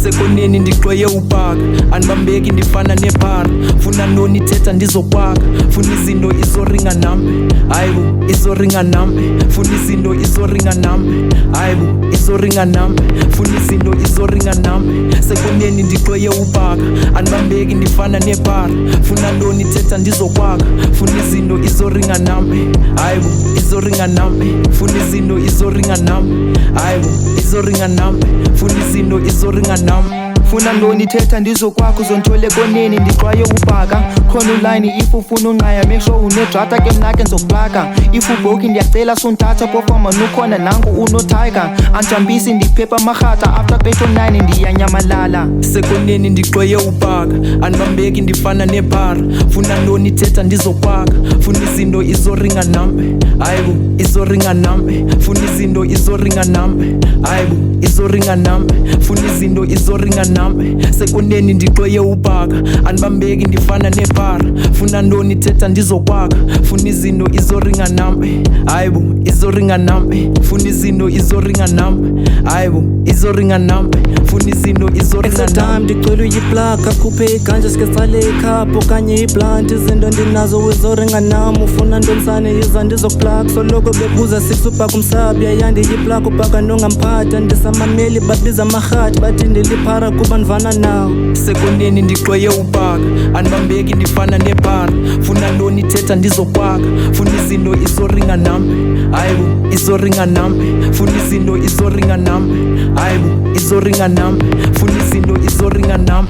sekoneni ndigqweye ubhaka, andibambeki ndifana nephara. Funa ntoni thetha ndizokwakha, funa izinto izoringa nam, hayibo izoringa nam. Funa izinto izoringa nam, hayibo izoringa nam. Funa izinto izoringa nam, sekoneni ndigqweye ubhaka, andibambeki ndifana nephara. Funa ntoni thetha ndizokwakha, funa izinto izoringa nam, hayibo izoringa nam. Funa izinto izoringa nam, hayibo izoringa nam. Funa izinto izoringa nam. Funa ntoni thetha ndizokwakho, uzontshole koneni ndigqwaye ubhaka. Khona ulayini if ufuna unqaya, make sure unedrata ke mna ke ndizokuplaka. If ubroke ndiyacela sontatha pofama nukhona nangu unotiger. Andijambisi ndiphepha amarhatha, after 809 ndiyanyamalala. Sekoneni ndigqweye ubhaka, andibambeki ndifana nephara. Funa ntoni thetha ndizokwakha, funa izinto izoringa nam, hayibo izoringa nam. Funa izinto izoringa nam, hayibo izoringa nam. Funa izinto izoringa nam, sekoneni ndigqweye ubhaka, andibambeki ndifana nephara. Funa ntoni thetha ndizokwakha, funa izinto izoringa nam, hayibo izoringa nam. Funa izinto izoringa nam, hayibo izoringa nam. Funa izinto izoringa nam. Ndicela uyiplaka, khuphe iganja sike sale ikhaphu okanye iblanti. Izinto ndinazo izoringa nam, ufuna ntonisane yiza ndizokuplaka. Soloko bebuza sisupha kumsabi, yayandiyiplaka ubhaka nongamphatha. Ndisamameli babiza amarhathi, bathi ndiliphara kuba ndivana nawo. Sekoneni ndigqweye ubhaka, andibambeki ndifana nephara. Funa ntoni thetha ndizokwakha, funa izinto izoringa nam, hayibo izoringa nam. Funa izinto izoringa nam, hayibo izoringa nam. Funa izinto izoringa nam.